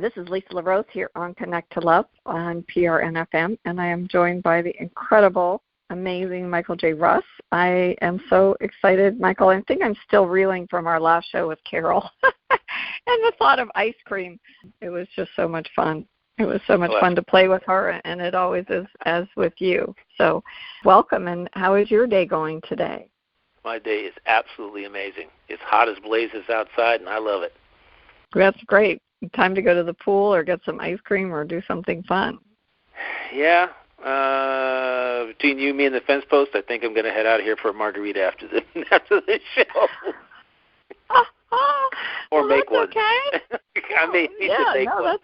This is Lisa LaRose here on Connect to Love on PRNFM, and I am joined by the incredible, amazing Michael J. Russ. I am so excited, Michael. I think I'm still reeling from our last show with Carol and the thought of ice cream. It was just so much fun. It was so much fun to play with her, and it always is as with you. So welcome, and how is your day going today? My day is absolutely amazing. It's hot as blazes outside, and I love it. That's great. Time to go to the pool or get some ice cream or do something fun. Yeah. Between you, me, and the fence post, I think I'm going to head out of here for a margarita after the show. Or make one. Okay. I may need to make one.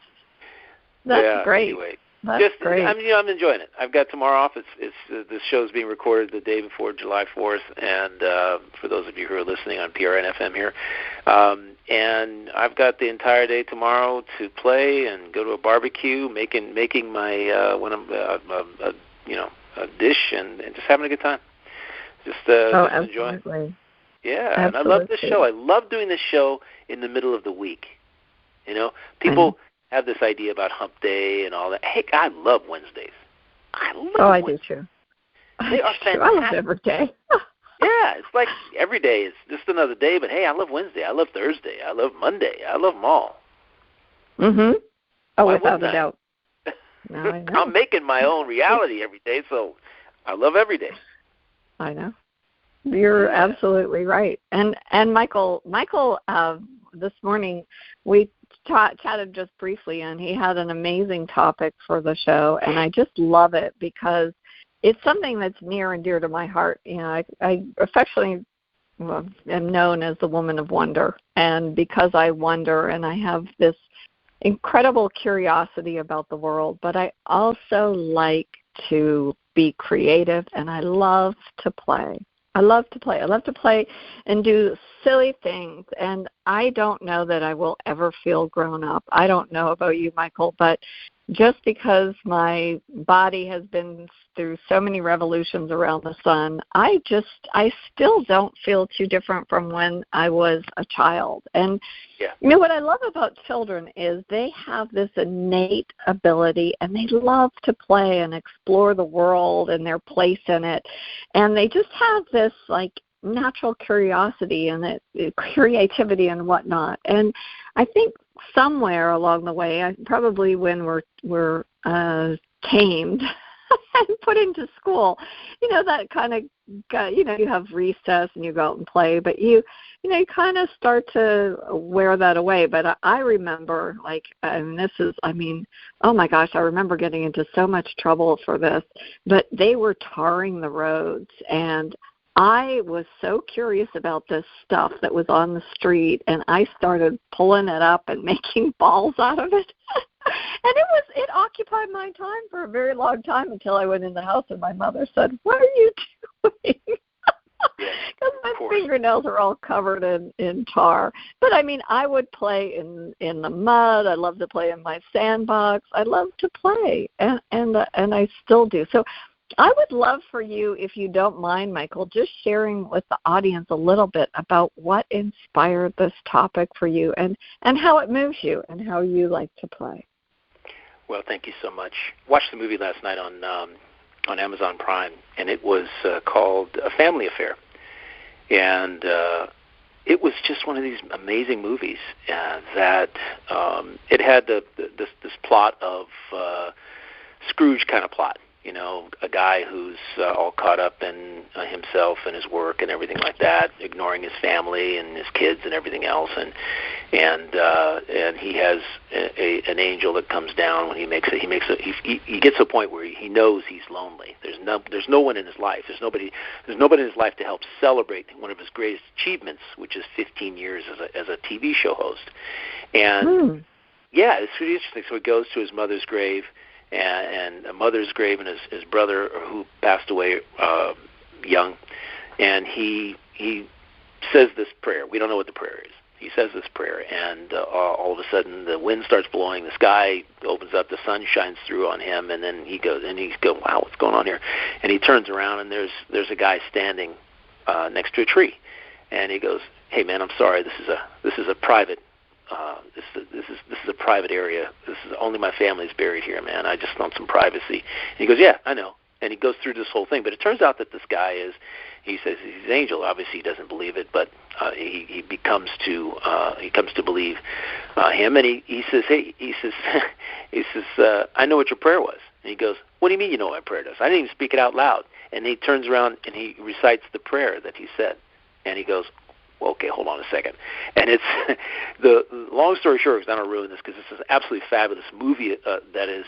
That's great. Anyway. That's great. I'm enjoying it. I've got tomorrow off. This show's being recorded the day before July 4th, and for those of you who are listening on PRNFM here, and I've got the entire day tomorrow to play and go to a barbecue, making my a dish and just having a good time. Just enjoying. Yeah, absolutely. And I love this show. I love doing this show in the middle of the week. You know, people have this idea about hump day and all that. Hey, I love Wednesdays. I do too. They are fantastic. I love every day. Yeah, it's like every day is just another day, but hey, I love Wednesday. I love Thursday. I love Monday. I love them all. Mm-hmm. Oh, why without a doubt. No, I know. I'm making my own reality every day, so I love every day. I know. You're absolutely right. And Michael, this morning we chatted just briefly, and he had an amazing topic for the show, and I just love it because it's something that's near and dear to my heart. You know, I affectionately am known as the woman of wonder, and because I wonder and I have this incredible curiosity about the world, but I also like to be creative, and I love to play. I love to play and do silly things, and I don't know that I will ever feel grown up. I don't know about you, Michael, but just because my body has been through so many revolutions around the sun, I still don't feel too different from when I was a child. And you know what I love about children is they have this innate ability, and they love to play and explore the world and their place in it. And they just have this like natural curiosity and creativity and whatnot. And I think somewhere along the way, probably when we're tamed and put into school, you know, that kind of, you have recess and you go out and play, but you kind of start to wear that away. But I remember, oh my gosh, I remember getting into so much trouble for this, but they were tarring the roads, and I was so curious about this stuff that was on the street, and I started pulling it up and making balls out of it. And it occupied my time for a very long time until I went in the house and my mother said, "What are you doing?" Because my fingernails are all covered in tar. But I mean, I would play in the mud. I love to play in my sandbox. I love to play, and I still do. So I would love for you, if you don't mind, Michael, just sharing with the audience a little bit about what inspired this topic for you and how it moves you and how you like to play. Well, thank you so much. Watched the movie last night on Amazon Prime, and it was called A Family Affair. And it was just one of these amazing movies that it had this plot of Scrooge kind of plot. You know, a guy who's all caught up in himself and his work and everything like that, ignoring his family and his kids and everything else, and he has an angel that comes down when he gets to a point where he knows he's lonely. There's no one in his life. There's nobody in his life to help celebrate one of his greatest achievements, which is 15 years as a TV show host. And yeah, it's really interesting. So he goes to his mother's grave. And a mother's grave, and his brother who passed away young, and he says this prayer. We don't know what the prayer is. He says this prayer, and all of a sudden the wind starts blowing, the sky opens up, the sun shines through on him, and then he's going, wow, what's going on here? And he turns around, and there's a guy standing next to a tree, and he goes, hey man, I'm sorry, this is a private private area. This is only my family's buried here, man. I just want some privacy. And he goes, yeah, I know. And he goes through this whole thing. But it turns out that this guy is, he says he's an angel. Obviously, he doesn't believe it, but he comes to believe him. And he says, hey, he says, I know what your prayer was. And he goes, what do you mean you know what my prayer does? I didn't even speak it out loud. And he turns around and he recites the prayer that he said. And he goes, well, okay, hold on a second. And it's the long story short, because I don't ruin this, because this is an absolutely fabulous movie that is,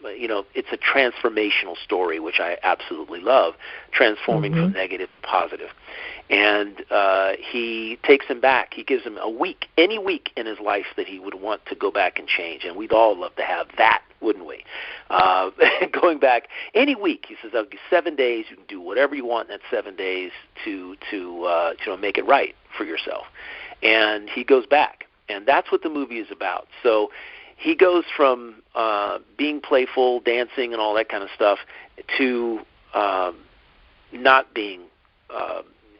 it's a transformational story, which I absolutely love, transforming from negative to positive. And he takes him back. He gives him a week, any week in his life that he would want to go back and change. And we'd all love to have that, wouldn't we? Going back any week, he says, I'll give you 7 days. You can do whatever you want in that 7 days to make it right for yourself. And he goes back. And that's what the movie is about. So he goes from being playful, dancing, and all that kind of stuff to not being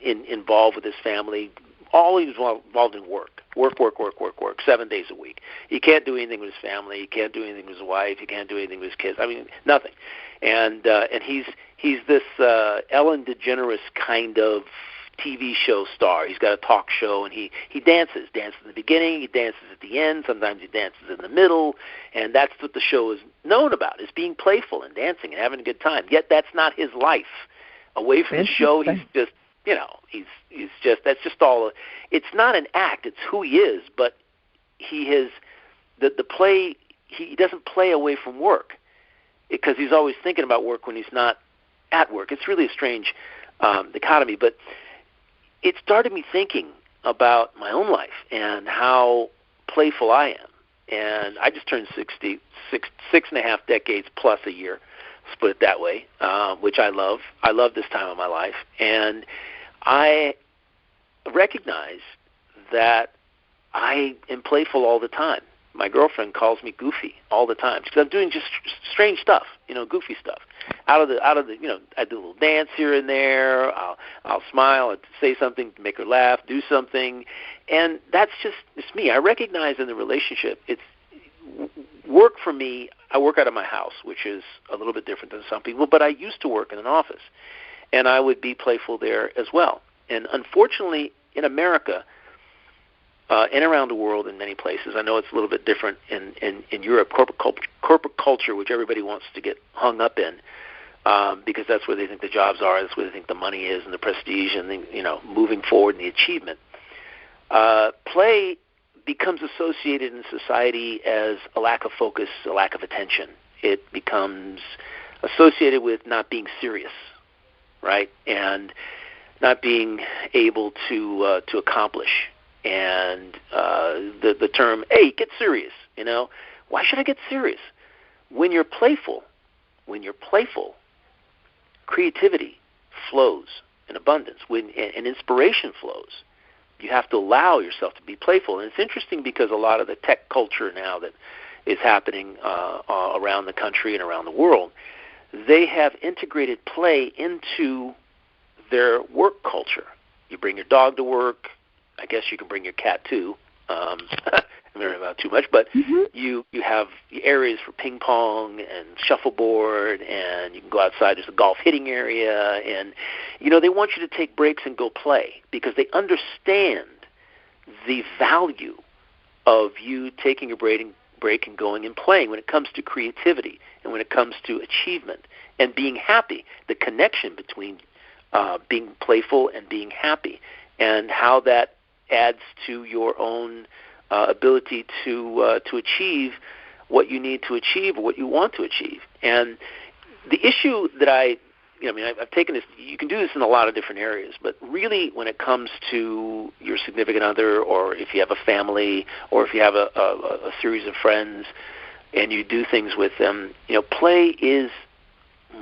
involved with his family. All he was involved in work, 7 days a week. He can't do anything with his family. He can't do anything with his wife. He can't do anything with his kids. I mean, nothing. And he's this Ellen DeGeneres kind of TV show star. He's got a talk show, and he dances in the beginning, he dances at the end, sometimes he dances in the middle, and that's what the show is known about, is being playful and dancing and having a good time. Yet that's not his life. Away from the show, he's just, he's just, that's just all, it's not an act, it's who he is, but he has, the play, he doesn't play away from work, because he's always thinking about work when he's not at work. It's really a strange dichotomy, but it started me thinking about my own life and how playful I am. And I just turned 60, 6.5 decades plus a year, let's put it that way, which I love. I love this time of my life. And I recognize that I am playful all the time. My girlfriend calls me goofy all the time because I'm doing just strange stuff, goofy stuff. Out of the, I do a little dance here and there. I'll smile, I'll say something to make her laugh, do something, and it's me. I recognize in the relationship, it's work for me. I work out of my house, which is a little bit different than some people, but I used to work in an office, and I would be playful there as well. And unfortunately, in America, and around the world in many places, I know it's a little bit different in Europe, corporate culture, which everybody wants to get hung up in, because that's where they think the jobs are, that's where they think the money is, and the prestige, and moving forward and the achievement. Play becomes associated in society as a lack of focus, a lack of attention. It becomes associated with not being serious, right, and not being able to accomplish. And the term, hey, get serious, why should I get serious? When you're playful, creativity flows in abundance, and inspiration flows. You have to allow yourself to be playful. And it's interesting because a lot of the tech culture now that is happening around the country and around the world, they have integrated play into their work culture. You bring your dog to work. I guess you can bring your cat too. I don't know about too much, but you have areas for ping pong and shuffleboard, and you can go outside. There's a golf hitting area, and they want you to take breaks and go play because they understand the value of you taking a break and going and playing when it comes to creativity and when it comes to achievement and being happy. The connection between being playful and being happy, and how that adds to your own ability to achieve what you need to achieve or what you want to achieve. And the issue that I've taken this, you can do this in a lot of different areas, but really when it comes to your significant other, or if you have a family, or if you have a series of friends and you do things with them, play is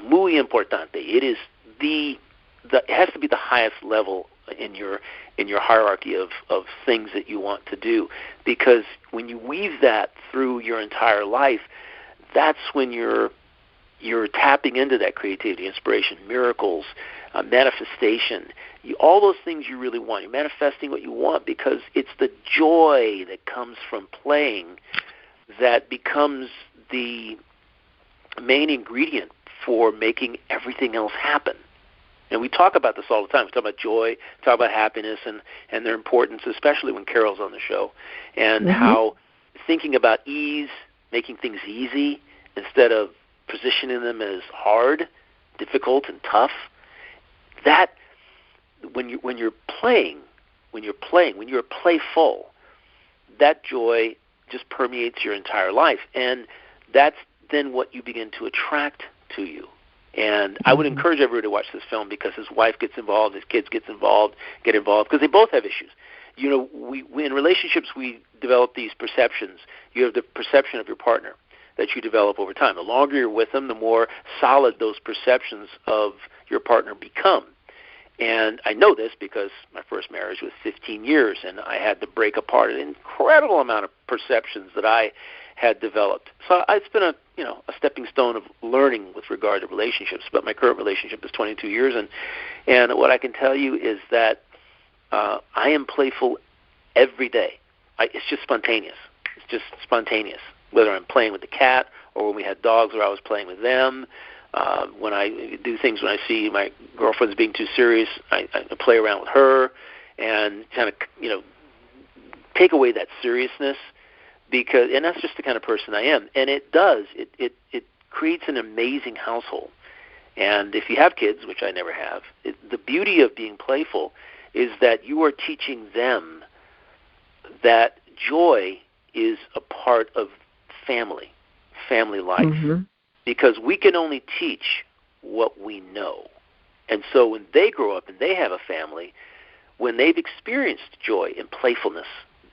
muy importante. It is it has to be the highest level in your hierarchy of things that you want to do, because when you weave that through your entire life, that's when you're tapping into that creativity, inspiration, miracles, manifestation, all those things you really want. You're manifesting what you want because it's the joy that comes from playing that becomes the main ingredient for making everything else happen. And we talk about this all the time. We talk about joy, talk about happiness and their importance, especially when Carol's on the show, and how thinking about ease, making things easy instead of positioning them as hard, difficult, and tough. That when you're playing, when you're playful, that joy just permeates your entire life, and that's then what you begin to attract to you. And I would encourage everyone to watch this film because his wife gets involved, his kids get involved, because they both have issues. You know, we in relationships we develop these perceptions. You have the perception of your partner that you develop over time. The longer you're with them, the more solid those perceptions of your partner become. And I know this because my first marriage was 15 years, and I had to break apart an incredible amount of perceptions that I had developed. So it's been a stepping stone of learning with regard to relationships. But my current relationship is 22 years, and what I can tell you is that I am playful every day. It's just spontaneous. It's just spontaneous. Whether I'm playing with the cat or when we had dogs where I was playing with them. When I do things, when I see my girlfriend's being too serious, I play around with her and kind of, take away that seriousness and that's just the kind of person I am. And it creates an amazing household. And if you have kids, which I never have, the beauty of being playful is that you are teaching them that joy is a part of family life. Because we can only teach what we know. And so when they grow up and they have a family, when they've experienced joy and playfulness,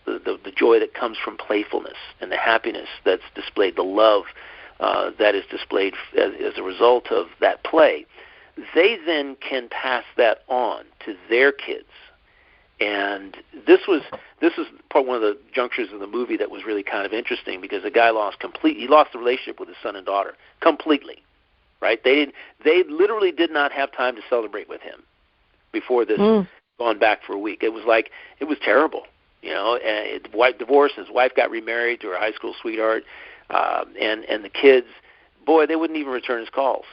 the joy that comes from playfulness and the happiness that's displayed, the love that is displayed as a result of that play, they then can pass that on to their kids. And this was one of the junctures of the movie that was really kind of interesting because the guy lost the relationship with his son and daughter completely, right? They literally did not have time to celebrate with him before this gone back for a week. It was terrible, wife divorced, his wife got remarried to her high school sweetheart, and the kids, boy, they wouldn't even return his calls.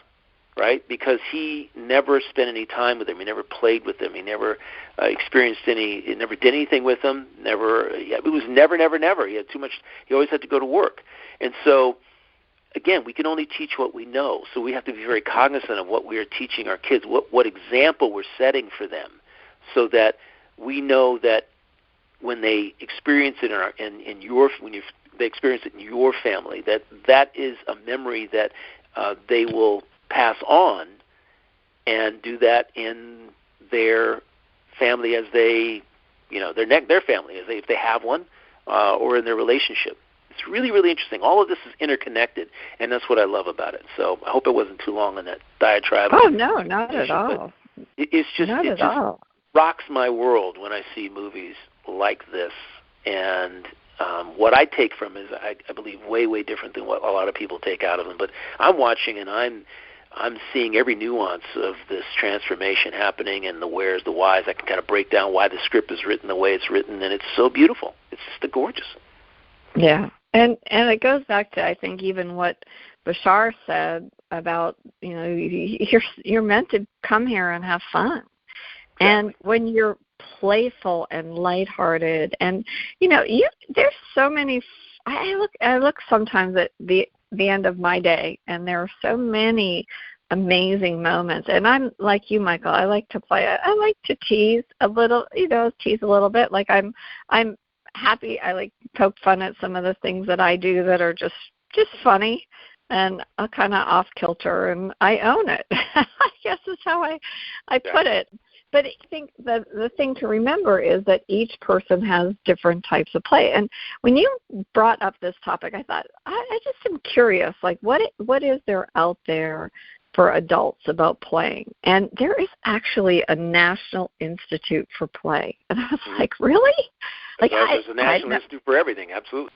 Right, because he never spent any time with them. He never played with them. He never experienced any. He never did anything with them. Never. It was never. He had too much. He always had to go to work. And so, again, we can only teach what we know. So we have to be very cognizant of what we are teaching our kids, what example we're setting for them, so that we know that when they experience it they experience it in your family, that is a memory that they will pass on and do that in their family as they, their family as if they have one, or in their relationship. It's really, really interesting. All of this is interconnected, and that's what I love about it. So I hope it wasn't too long on that diatribe. Oh, no, not at all. It just rocks my world when I see movies like this, and what I take from is, I believe, way, way different than what a lot of people take out of them. But I'm watching, and I'm seeing every nuance of this transformation happening and the wheres, the whys. I can kind of break down why the script is written the way it's written, and it's so beautiful. It's just gorgeous. Yeah, and it goes back to, I think, even what Bashar said about, you're meant to come here and have fun. Exactly. And when you're playful and lighthearted, and there's so many. I look sometimes at the end of my day, and there are so many amazing moments. And I'm like you, Michael. I like to play. I like to tease a little, tease a little bit. Like I'm happy. I like to poke fun at some of the things that I do that are just funny and kind of off kilter, and I own it. I guess is how I put it. But I think the thing to remember is that each person has different types of play. And when you brought up this topic, I thought, I just am curious, like what is there out there for adults about playing? And there is actually a National Institute for Play. And I was like, really? There's a National Institute for everything, absolutely.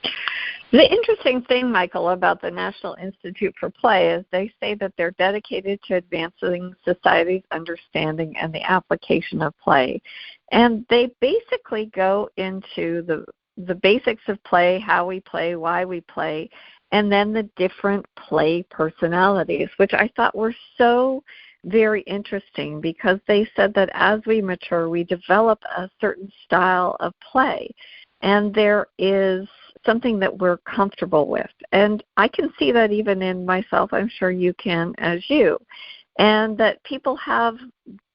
The interesting thing, Michael, about the National Institute for Play is they say that they're dedicated to advancing society's understanding and the application of play. And they basically go into the basics of play, how we play, why we play, and then the different play personalities, which I thought were so very interesting because they said that as we mature, we develop a certain style of play, and there is something that we're comfortable with. And I can see that even in myself. I'm sure you can as you. And that people have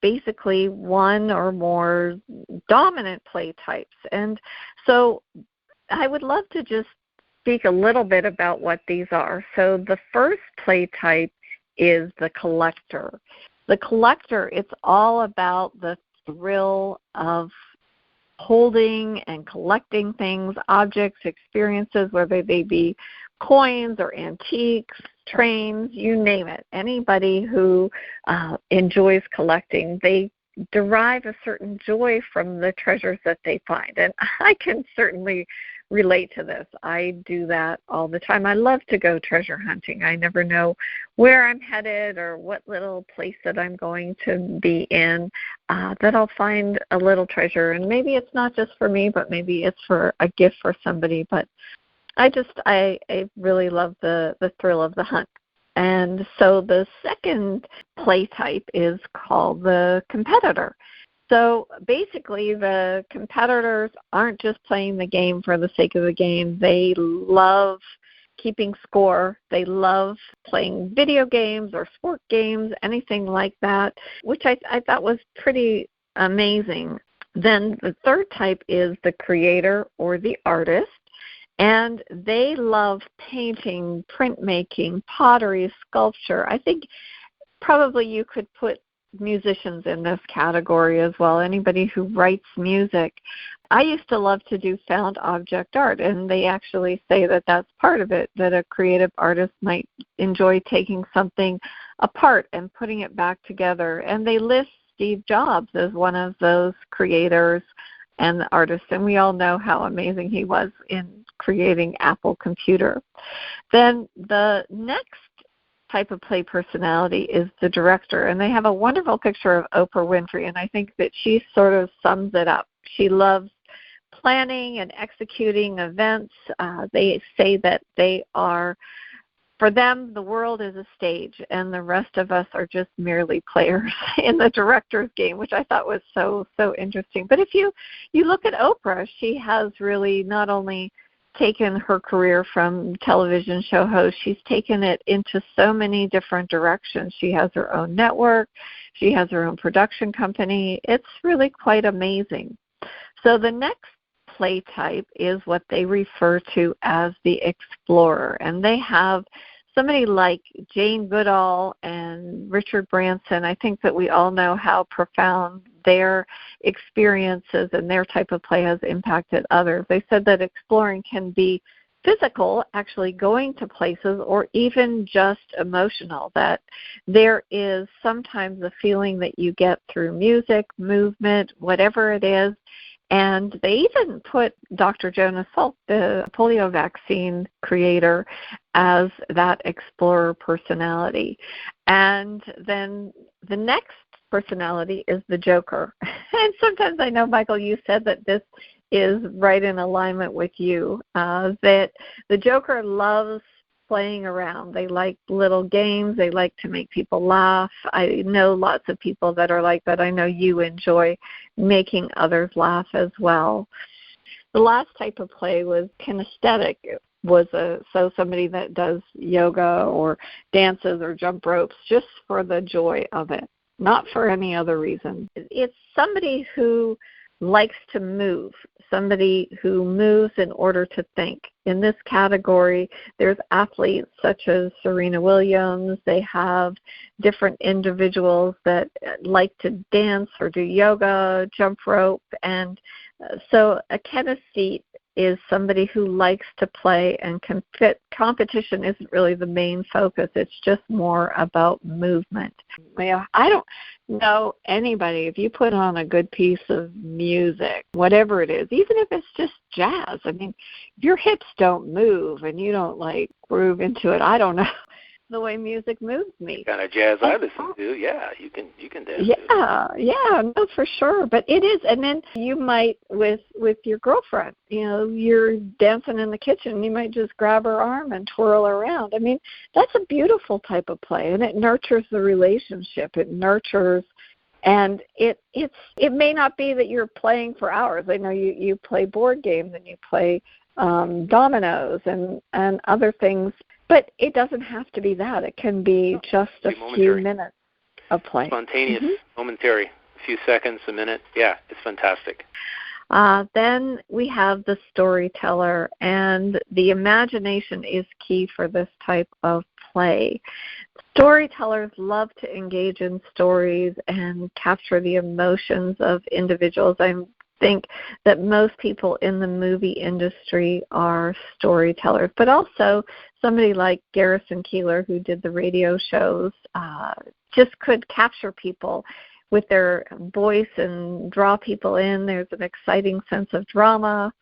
basically one or more dominant play types. And so I would love to just speak a little bit about what these are. So the first play type is the collector. The collector, it's all about the thrill of holding and collecting things, objects, experiences, whether they be coins or antiques, trains, you name it. Anybody who enjoys collecting, they derive a certain joy from the treasures that they find. And I can certainly relate to this. I do that all the time. I love to go treasure hunting. I never know where I'm headed or what little place that I'm going to be in, that I'll find a little treasure. And maybe it's not just for me, but maybe it's for a gift for somebody. But I really love the thrill of the hunt. And so the second play type is called the competitor. So basically the competitors aren't just playing the game for the sake of the game. They love keeping score. They love playing video games or sport games, anything like that, which I thought was pretty amazing. Then the third type is the creator or the artist. And they love painting, printmaking, pottery, sculpture. I think probably you could put musicians in this category as well, anybody who writes music. I used to love to do found object art, and they actually say that that's part of it, that a creative artist might enjoy taking something apart and putting it back together. And they list Steve Jobs as one of those creators and the artists, and we all know how amazing he was in creating Apple Computer. Then the next type of play personality is the director, and they have a wonderful picture of Oprah Winfrey, and I think that she sort of sums it up. She loves planning and executing events. They say that they are, for them, the world is a stage, and the rest of us are just merely players in the director's game, which I thought was so interesting. But if you look at Oprah, she has really not only taken her career from television show host, she's taken it into so many different directions. She has her own network. She has her own production company. It's really quite amazing. So the next play type is what they refer to as the explorer, and they have somebody like Jane Goodall and Richard Branson. I think that we all know how profound their experiences and their type of play has impacted others. They said that exploring can be physical, actually going to places, or even just emotional, that there is sometimes a feeling that you get through music, movement, whatever it is. And they even put Dr. Jonas Salk, the polio vaccine creator, as that explorer personality. And then the next personality is the joker. And sometimes I know, Michael, you said that this is right in alignment with you, that the joker loves playing around. They like little games. They like to make people laugh. I know lots of people that are like that. I know you enjoy making others laugh as well. The last type of play was kinesthetic. So somebody that does yoga or dances or jump ropes just for the joy of it, not for any other reason. It's somebody who likes to move, somebody who moves in order to think. In this category, there's athletes such as Serena Williams. They have different individuals that like to dance or do yoga, jump rope. And so a kinesthete is somebody who likes to play and can fit. Competition isn't really the main focus. It's just more about movement. I don't know anybody, if you put on a good piece of music, whatever it is, even if it's just jazz, I mean, if your hips don't move and you don't like groove into it, I don't know. the way music moves me. Kind of jazz I listen to, yeah, you can dance to. Yeah, no, for sure. But it is, and then you might with your girlfriend, you're dancing in the kitchen, you might just grab her arm and twirl her around. I mean, that's a beautiful type of play, and it nurtures the relationship. It nurtures. And it may not be that you're playing for hours. I know you play board games and you play dominoes and other things, but it doesn't have to be that. It can be just a few minutes of play. Spontaneous, momentary, a few seconds, a minute. Yeah, it's fantastic. Then we have the storyteller, and the imagination is key for this type of play. Storytellers love to engage in stories and capture the emotions of individuals. I think that most people in the movie industry are storytellers, but also somebody like Garrison Keillor, who did the radio shows, just could capture people with their voice and draw people in. There's an exciting sense of drama.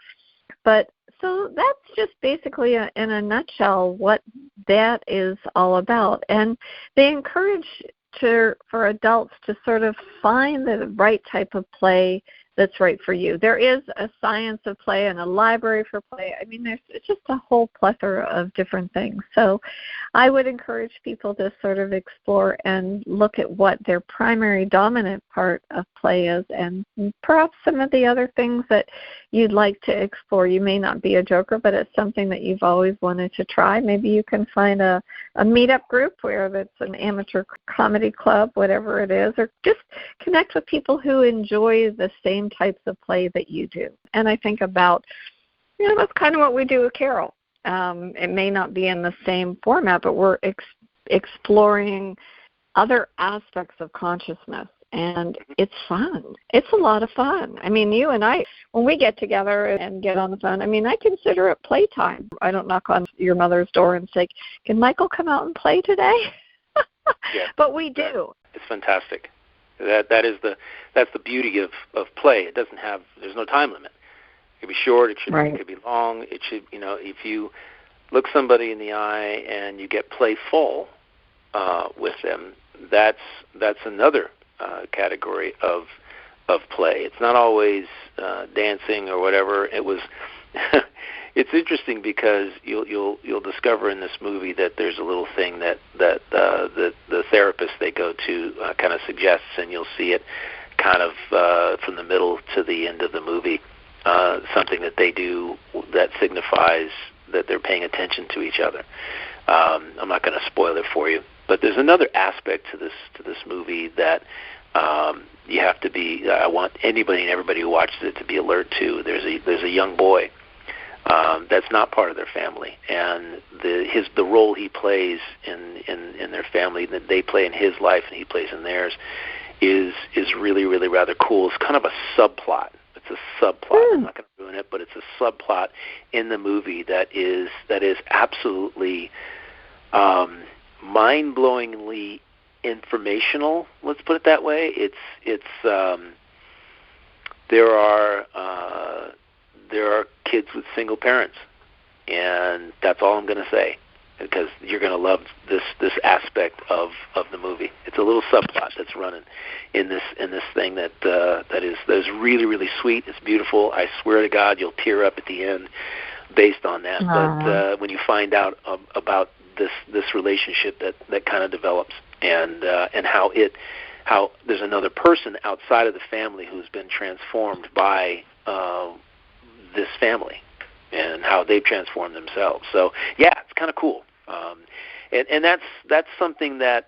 But so that's just basically, in a nutshell, what that is all about. And they encourage for adults to sort of find the right type of play that's right for you. There is a science of play and a library for play. I mean, it's just a whole plethora of different things. So I would encourage people to sort of explore and look at what their primary dominant part of play is, and perhaps some of the other things that you'd like to explore. You may not be a joker, but it's something that you've always wanted to try. Maybe you can find a meetup group where it's an amateur comedy club, whatever it is, or just connect with people who enjoy the same types of play that you do. And I think about, that's kind of what we do with Carol. It may not be in the same format, but we're exploring other aspects of consciousness, and it's fun. It's a lot of fun. I mean, you and I, when we get together and get on the phone, I mean, I consider it playtime. I don't knock on your mother's door and say, "Can Michael come out and play today?" Yeah, but we do. It's fantastic. That's the beauty of play. There's no time limit. It could be short, it could be long. It should, if you look somebody in the eye and you get playful with them, that's another category of play. It's not always dancing or whatever. It was it's interesting because you'll discover in this movie that there's a little thing that the therapist they go to kind of suggests, and you'll see it kind of from the middle to the end of the movie, something that they do that signifies that they're paying attention to each other. I'm not going to spoil it for you, but there's another aspect to this movie that you have to be. I want anybody and everybody who watches it to be alert to. There's a young boy that's not part of their family, and the role he plays in their family, that they play in his life and he plays in theirs, is really, really rather cool. It's kind of a subplot. It's a subplot. I'm not going to ruin it, but it's a subplot in the movie that is absolutely mind-blowingly informational. Let's put it that way. There are kids with single parents, and that's all I'm going to say, because you're going to love this aspect of the movie. It's a little subplot that's running in this thing that is really, really sweet. It's beautiful. I swear to God, you'll tear up at the end based on that. But when you find out about this relationship that kind of develops, and how there's another person outside of the family who's been transformed by this family, and how they've transformed themselves. So yeah, it's kind of cool, and that's something that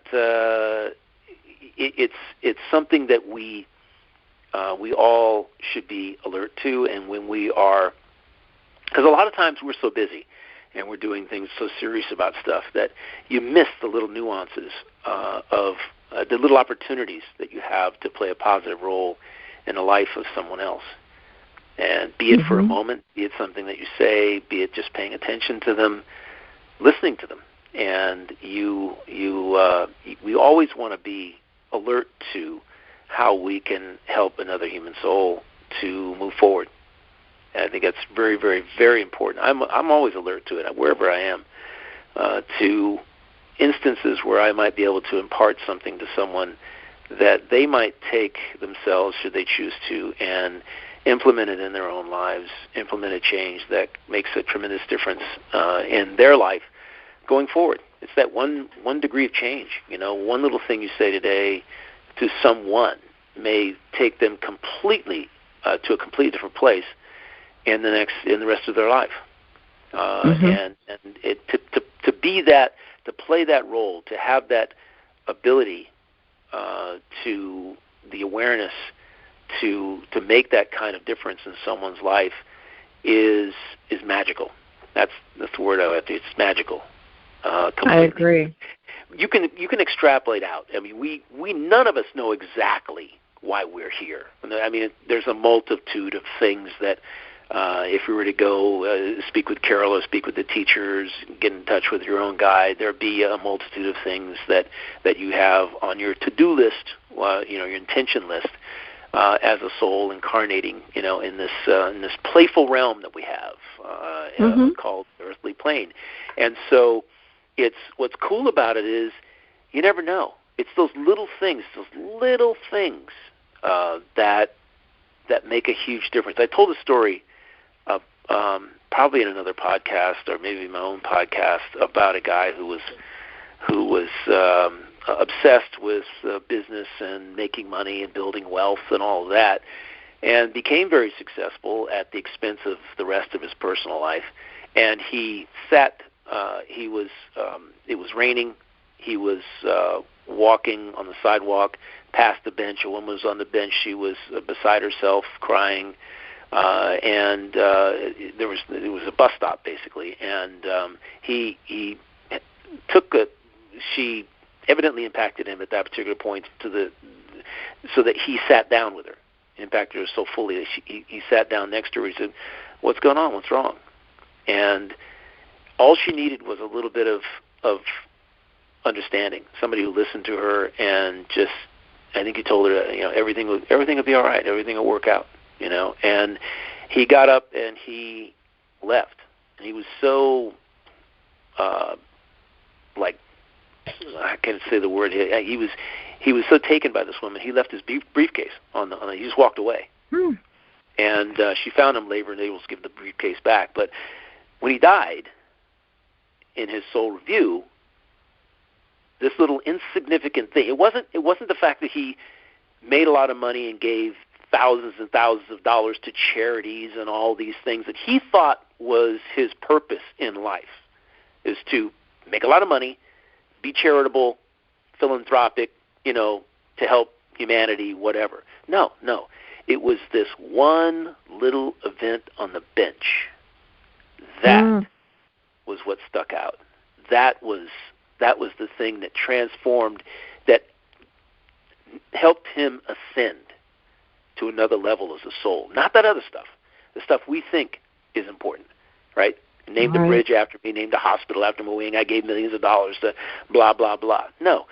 it's something that we all should be alert to. And when we are, because a lot of times we're so busy and we're doing things so serious about stuff that you miss the little nuances of the little opportunities that you have to play a positive role in the life of someone else. And be it for a moment, be it something that you say, be it just paying attention to them, listening to them. And we always want to be alert to how we can help another human soul to move forward. And I think that's very, very, very important. I'm always alert to it, wherever I am, to instances where I might be able to impart something to someone that they might take themselves, should they choose to, and implement it in their own lives, implement a change that makes a tremendous difference in their life going forward. It's that one degree of change. One little thing you say today to someone may take them completely to a completely different place in the rest of their life. And to be that, to play that role, to have that ability, to the awareness to make that kind of difference in someone's life is magical. That's the word I have to use. It's magical. Completely. I agree. You can extrapolate out. I mean, we none of us know exactly why we're here. I mean, there's a multitude of things that if we were to go speak with Carol or speak with the teachers, get in touch with your own guide, there'd be a multitude of things that you have on your to-do list, your intention list, as a soul incarnating, in this playful realm that we have called the earthly plane. And so what's cool about it is you never know. It's those little things that make a huge difference. I told a story probably in another podcast or maybe my own podcast about a guy who was obsessed with business and making money and building wealth and all of that, and became very successful at the expense of the rest of his personal life. And he sat. It was raining. He was walking on the sidewalk past the bench. A woman was on the bench. She was beside herself, crying. And it was a bus stop basically, and he took she evidently impacted him at that particular point so that he sat down with her. It impacted her so fully that he sat down next to her. He said, "What's going on? What's wrong?" And all she needed was a little bit of understanding, somebody who listened to her and just, I think he told her, everything will be all right, everything will work out. And he got up and he left. And he was so, I can't say the word. He was so taken by this woman. He left his briefcase he just walked away. And she found him later and able to give the briefcase back. But when he died, in his soul review, this little insignificant thing. It wasn't the fact that he made a lot of money and gave thousands and thousands of dollars to charities and all these things that he thought was his purpose in life, is to make a lot of money, be charitable, philanthropic, to help humanity, whatever. No. It was this one little event on the bench. That was what stuck out. That was the thing that transformed, that helped him ascend to another level as a soul. Not that other stuff. The stuff we think is important, right? Named a bridge after me, named a hospital after my wing, I gave millions of dollars to blah, blah, blah. No,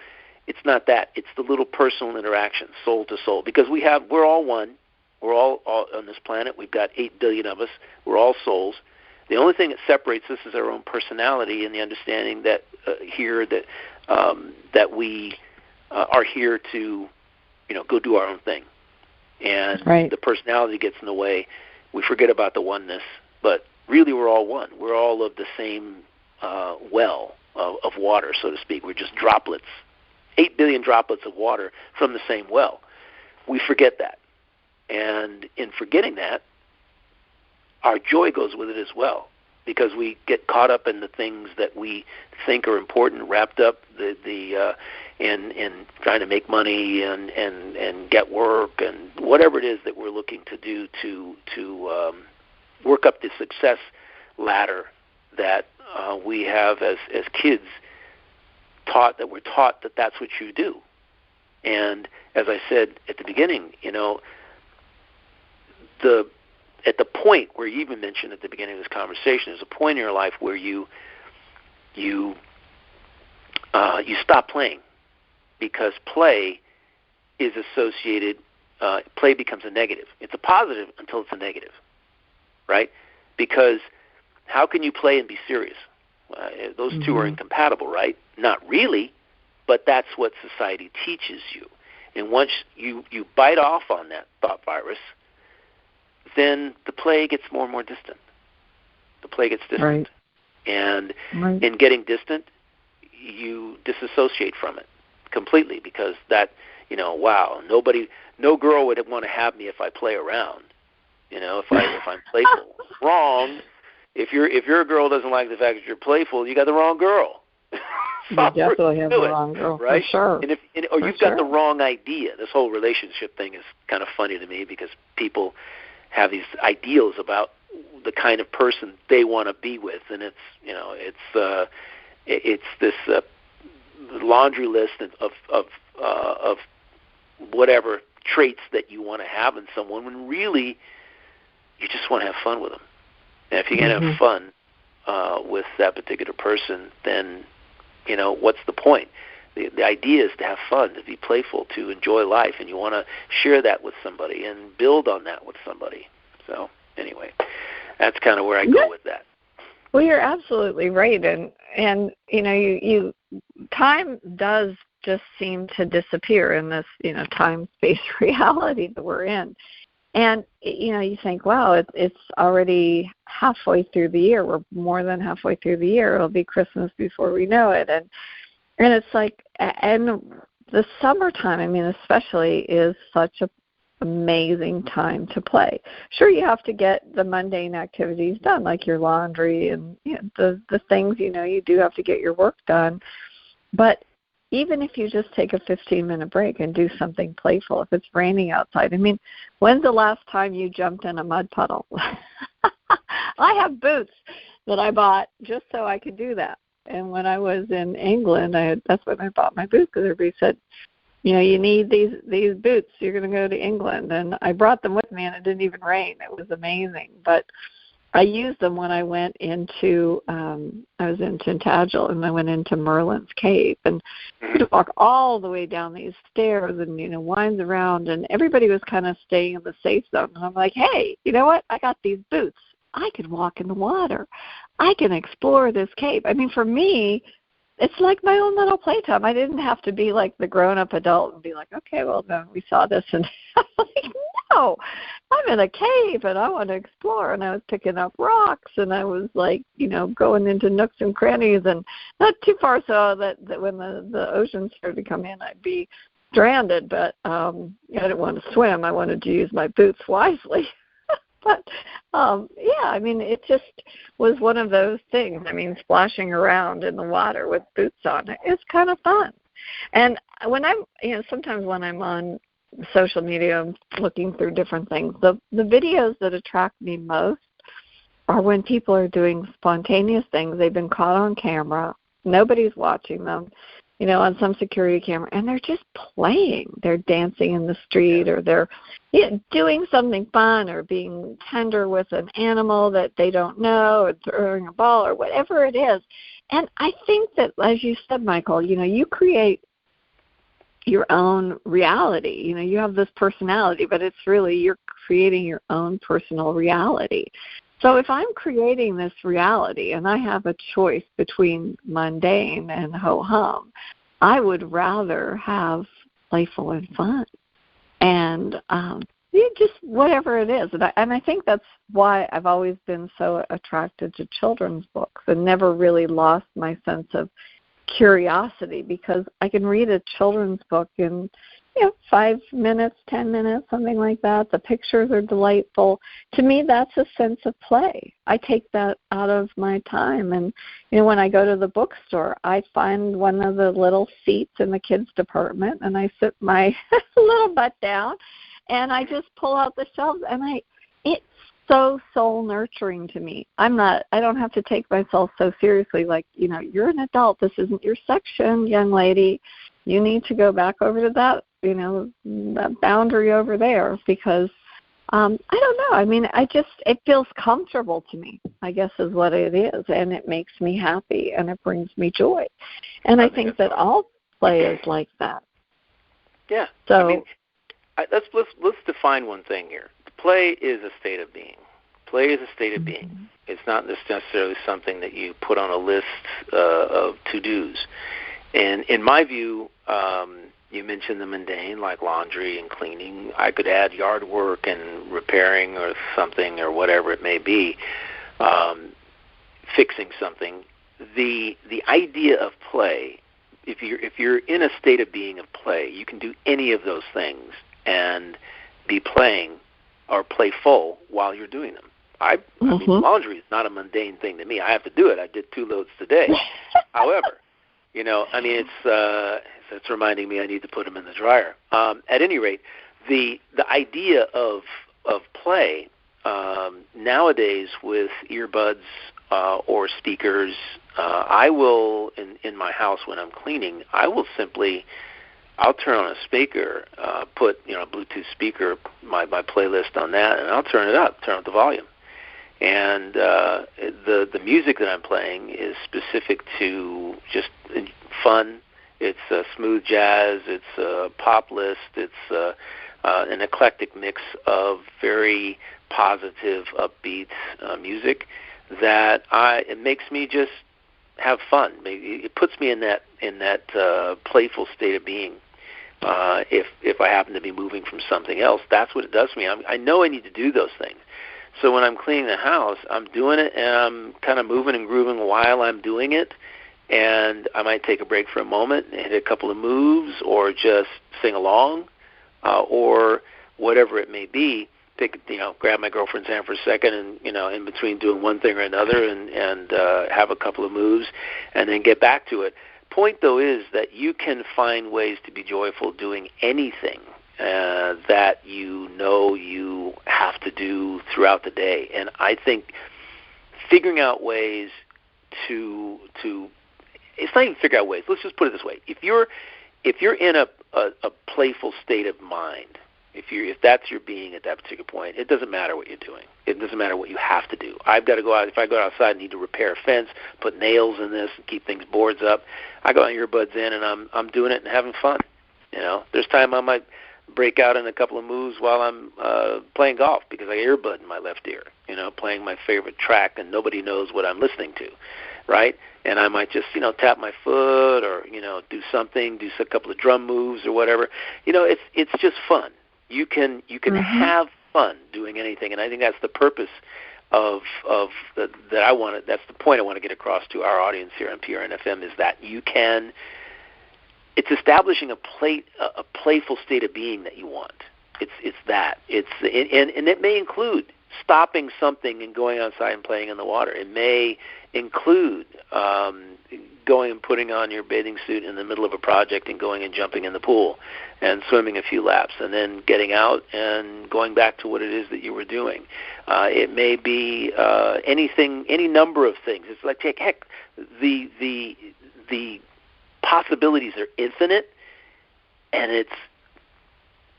it's not that. It's the little personal interaction, soul to soul. Because we're all one. We're all on this planet. We've got 8 billion of us. We're all souls. The only thing that separates us is our own personality and the understanding that that we are here to, go do our own thing. And the personality gets in the way. We forget about the oneness, but really we're all one. We're all of the same well of water, so to speak. We're just droplets, 8 billion droplets of water from the same well. We forget that. And in forgetting that, our joy goes with it as well, because we get caught up in the things that we think are important, wrapped up in trying to make money and get work and whatever it is that we're looking to do to work up the success ladder that we have as kids we're taught that that's what you do. And as I said at the beginning, at the point where you even mentioned at the beginning of this conversation, there's a point in your life where you stop playing, because play is associated. Play becomes a negative. It's a positive until it's a negative, right? Because how can you play and be serious? Those two are incompatible, right? Not really, but that's what society teaches you. And once you bite off on that thought virus, then the play gets more and more distant. The play gets distant. Right. And in getting distant, you disassociate from it completely, because that, wow, no girl would want to have me if I play around. If I'm playful. Wrong. If your girl doesn't like the fact that you're playful, you got the wrong girl. You definitely have the wrong girl, right? For sure. Or you've got the wrong idea. This whole relationship thing is kind of funny to me, because people have these ideals about the kind of person they want to be with, and it's this laundry list of whatever traits that you want to have in someone, when really you just want to have fun with them. And if you can have fun with that particular person, then what's the point? The idea is to have fun, to be playful, to enjoy life, and you want to share that with somebody and build on that with somebody. So anyway, that's kind of where I go with that. Well, you're absolutely right, and you time does just seem to disappear in this time-space reality that we're in. And, you think, wow, it's already halfway through the year. We're more than halfway through the year. It'll be Christmas before we know it. And it's like, and the summertime, especially, is such an amazing time to play. Sure, you have to get the mundane activities done, like your laundry and the things, you do have to get your work done. But even if you just take a 15-minute break and do something playful, if it's raining outside. When's the last time you jumped in a mud puddle? I have boots that I bought just so I could do that. And when I was in England, that's when I bought my boots, because everybody said, you need these boots. You're going to go to England. And I brought them with me, and it didn't even rain. It was amazing. But I used them when I went into, I was in Tintagel, and I went into Merlin's cave, and you could walk all the way down these stairs and, winds around, and everybody was kind of staying in the safe zone. And I'm like, hey, you know what? I got these boots. I can walk in the water. I can explore this cave. For me, it's like my own little playtime. I didn't have to be like the grown-up adult and be like, okay, well, no, we saw this. And I'm like, no, I'm in a cave and I want to explore. And I was picking up rocks, and I was like, going into nooks and crannies, and not too far so that when the ocean started to come in, I'd be stranded. But I didn't want to swim. I wanted to use my boots wisely. But, it just was one of those things. Splashing around in the water with boots on, it's kind of fun. And when I'm, sometimes when I'm on social media, I'm looking through different things, the videos that attract me most are when people are doing spontaneous things. They've been caught on camera. Nobody's watching them, on some security camera, and they're just playing. They're dancing in the street, or they're doing something fun, or being tender with an animal that they don't know, or throwing a ball, or whatever it is. And I think that, as you said, Michael, you create your own reality. You have this personality, but it's really you're creating your own personal reality. So if I'm creating this reality and I have a choice between mundane and ho-hum, I would rather have playful and fun, and just whatever it is. And I think that's why I've always been so attracted to children's books and never really lost my sense of curiosity, because I can read a children's book in 5 minutes, 10 minutes, something like that. The pictures are delightful. To me, that's a sense of play. I take that out of my time. And, when I go to the bookstore, I find one of the little seats in the kids' department, and I sit my little butt down, and I just pull out the shelves, and it's so soul nurturing to me. I don't have to take myself so seriously, like, you're an adult. This isn't your section, young lady. You need to go back over to that, that boundary over there, because I don't know. It feels comfortable to me, I guess is what it is, and it makes me happy, and it brings me joy. And I think that all play is like that. Yeah. So let's define one thing here. Play is a state of being. Play is a state of being. It's not necessarily something that you put on a list of to-dos. And in my view, you mentioned the mundane, like laundry and cleaning. I could add yard work and repairing or something or whatever it may be, fixing something. The idea of play, if you're in a state of being of play, you can do any of those things and be playing or playful while you're doing them. I mean, laundry is not a mundane thing to me. I have to do it. I did 2 loads today. However, I mean, it's reminding me I need to put them in the dryer. At any rate, the idea of play nowadays with earbuds or speakers, I will in my house when I'm cleaning, I'll turn on a speaker, put a Bluetooth speaker, my playlist on that, and I'll turn up the volume. And the music that I'm playing is specific to just fun. It's smooth jazz. It's a pop list. It's an eclectic mix of very positive, upbeat music that it makes me just have fun. It puts me in that playful state of being. If I happen to be moving from something else, that's what it does for me. I know I need to do those things. So when I'm cleaning the house, I'm doing it, and I'm kind of moving and grooving while I'm doing it. And I might take a break for a moment and hit a couple of moves, or just sing along, or whatever it may be. Grab my girlfriend's hand for a second, and in between doing one thing or another, and have a couple of moves, and then get back to it. Point though is that you can find ways to be joyful doing anything that you have to do throughout the day. And I think figuring out ways to it's not even figure out ways. Let's just put it this way: if you're in a playful state of mind, if that's your being at that particular point, it doesn't matter what you're doing. It doesn't matter what you have to do. I've got to go out. If I go outside and need to repair a fence, put nails in this, and keep things boards up, I got my earbuds in and I'm doing it and having fun. There's time I might break out in a couple of moves while I'm playing golf because I earbud in my left ear, playing my favorite track and nobody knows what I'm listening to, right? And I might just, tap my foot or, do something, do a couple of drum moves or whatever. It's just fun. You can have fun doing anything, and I think that's the purpose of that I want to. That's the point I want to get across to our audience here on PRN-FM is that you can. It's establishing a playful state of being that you want. It's that. And it may include stopping something and going outside and playing in the water. It may include going and putting on your bathing suit in the middle of a project and going and jumping in the pool and swimming a few laps and then getting out and going back to what it is that you were doing. It may be anything, any number of things. It's like, heck, the possibilities are infinite, and it's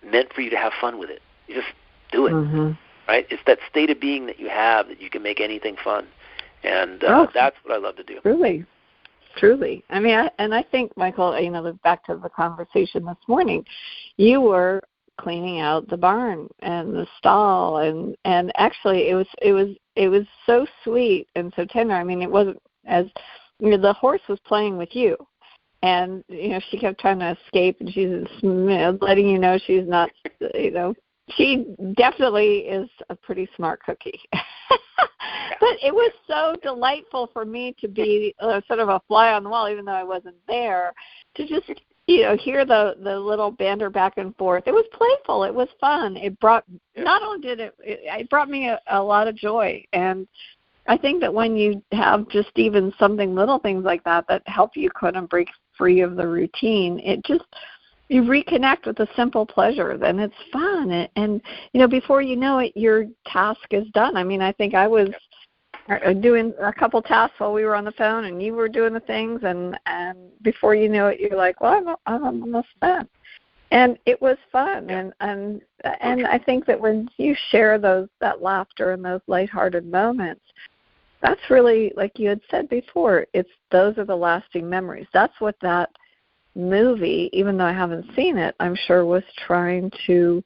meant for you to have fun with it. You just do it, right? It's that state of being that you have that you can make anything fun, and that's what I love to do. Truly. I mean, I think, Michael, back to the conversation this morning, you were cleaning out the barn and the stall, and actually it was so sweet and so tender. I mean, it wasn't as the horse was playing with you. And, she kept trying to escape, and she's letting you know she's not, she definitely is a pretty smart cookie. But it was so delightful for me to be sort of a fly on the wall, even though I wasn't there, to just, hear the little banter back and forth. It was playful. It was fun. It brought, not only did it brought me a lot of joy. And I think that when you have just even little things like that help you kind of break free of the routine, you reconnect with the simple pleasures, and it's fun. And before you know it, your task is done. I mean, I think I was doing a couple tasks while we were on the phone, and you were doing the things, and before you know it, you're like, well, I'm almost done. And it was fun, and I think that when you share that laughter and those lighthearted moments, that's really, like you had said before, those are the lasting memories. That's what that movie, even though I haven't seen it, I'm sure was trying to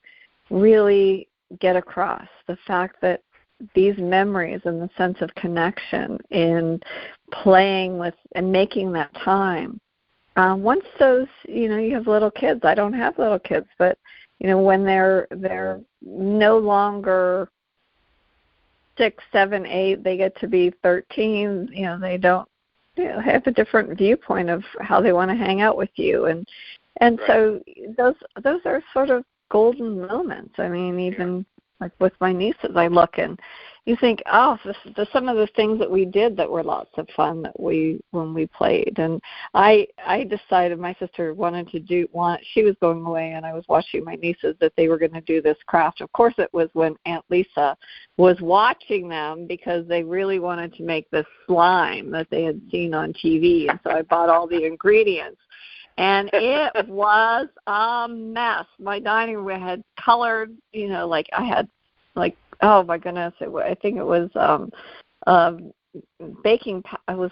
really get across, the fact that these memories and the sense of connection in playing with and making that time. Once those, you have little kids. I don't have little kids, but when they're no longer 6, 7, 8, they get to be 13. They don't have a different viewpoint of how they want to hang out with you, and right. So those are sort of golden moments. I mean, even like with my nieces, I look and you think, some of the things that we did that were lots of fun when we played. And I decided my sister she was going away, and I was watching my nieces that they were going to do this craft. Of course, it was when Aunt Lisa was watching them because they really wanted to make this slime that they had seen on TV. And so I bought all the ingredients. And it was a mess. My dining room had colored, like I had, like, oh my goodness, I think it was baking. It was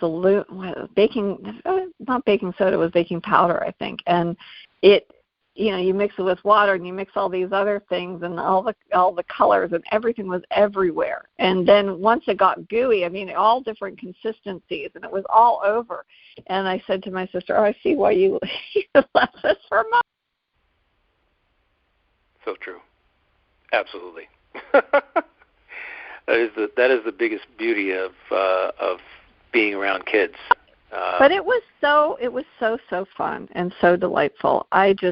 not baking soda. It was baking powder, I think. And it, you mix it with water, and you mix all these other things, and all the colors, and everything was everywhere. And then once it got gooey, I mean, all different consistencies, and it was all over. And I said to my sister, I see why you left this for Mom. So true. Absolutely. That is the biggest beauty of being around kids. But it was so fun and so delightful. It's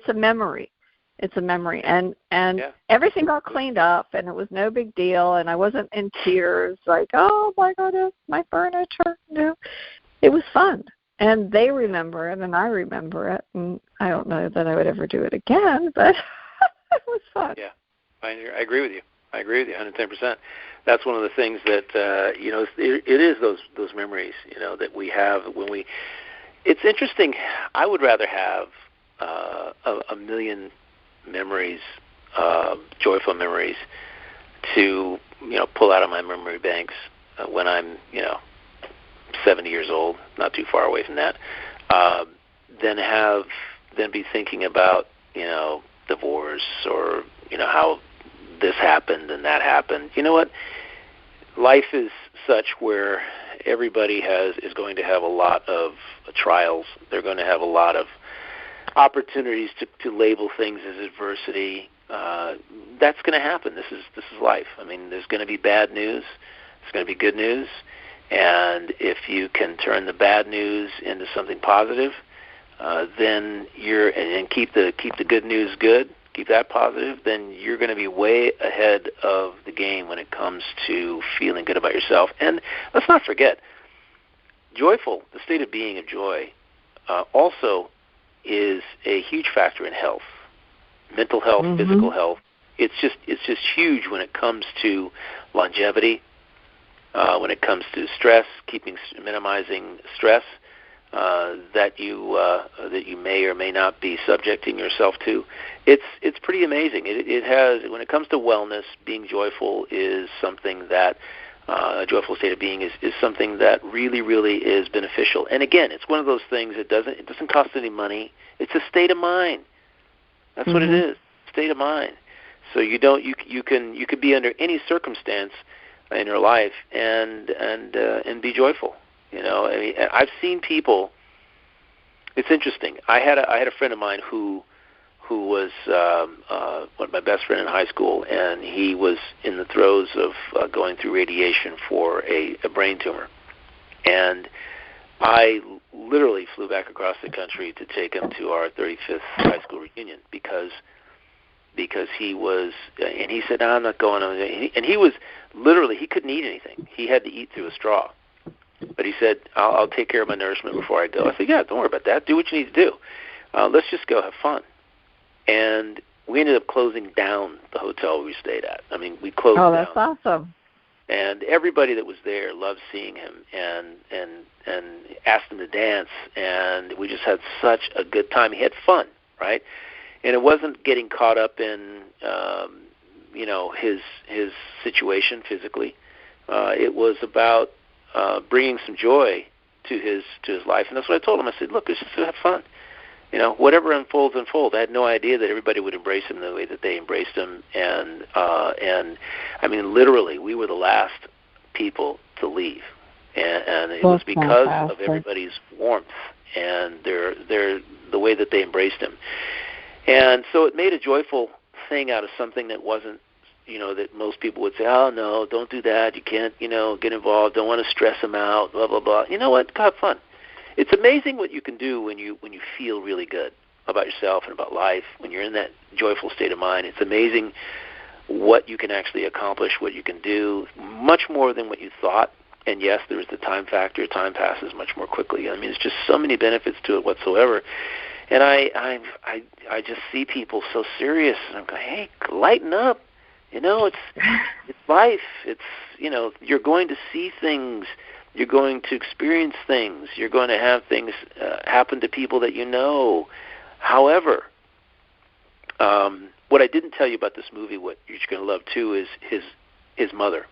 a memory. It's a memory, and everything got cleaned up, and it was no big deal, and I wasn't in tears like, oh my goodness, my furniture. No, it was fun, and they remember it, and I remember it, and I don't know that I would ever do it again, but it was fun. Yeah, I agree with you. I agree with you 110%. That's one of the things that it is those memories that we have when we. It's interesting. I would rather have a million memories, joyful memories, to pull out of my memory banks when I'm 70 years old, not too far away from that, than be thinking about divorce or how this happened and that happened. You know what? Life is such where everybody is going to have a lot of trials. They're going to have a lot of opportunities to label things as adversity. That's going to happen. This is life. I mean, there's going to be bad news. There's going to be good news. And if you can turn the bad news into something positive, then and keep the good news good, keep that positive, then you're going to be way ahead of the game when it comes to feeling good about yourself. And let's not forget, joyful, the state of being of joy, also is a huge factor in health, mental health, physical health. It's just huge when it comes to longevity, when it comes to stress, minimizing stress that you may or may not be subjecting yourself to. It's pretty amazing. It has, when it comes to wellness, being joyful is something that a joyful state of being is something that really, really is beneficial. And again, it's one of those things that it doesn't cost any money. It's a state of mind. That's what it is. State of mind. So you could be under any circumstance in your life and be joyful. I mean, I've seen people. It's interesting. I had a friend of mine who was my best friend in high school, and he was in the throes of going through radiation for a brain tumor. And I literally flew back across the country to take him to our 35th high school reunion because he was, and he said, no, I'm not going on. And he was literally, he couldn't eat anything. He had to eat through a straw. But he said, I'll take care of my nourishment before I go. I said, yeah, don't worry about that. Do what you need to do. Let's just go have fun. And we ended up closing down the hotel we stayed at. I mean, we closed down. Oh, that's awesome. And everybody that was there loved seeing him and asked him to dance. And we just had such a good time. He had fun, right? And it wasn't getting caught up in, his situation physically. It was about bringing some joy to his life. And that's what I told him. I said, look, let's just have fun. whatever unfolds. I had no idea that everybody would embrace him the way that they embraced him, and I mean, literally, we were the last people to leave, and it was because of everybody's warmth and the way that they embraced him, and so it made a joyful thing out of something that wasn't, that most people would say, oh no, don't do that, you can't, get involved, don't want to stress him out, blah blah blah. You know what? Have fun. It's amazing what you can do when you feel really good about yourself and about life. When you're in that joyful state of mind, it's amazing what you can actually accomplish, what you can do, much more than what you thought. And yes, there's the time factor. Time passes much more quickly. I mean, there's just so many benefits to it whatsoever. And I just see people so serious, and I'm going, hey, lighten up. It's life. It's, you're going to see things. You're going to experience things. You're going to have things happen to people that you know. However, what I didn't tell you about this movie, what you're going to love too, is his mother.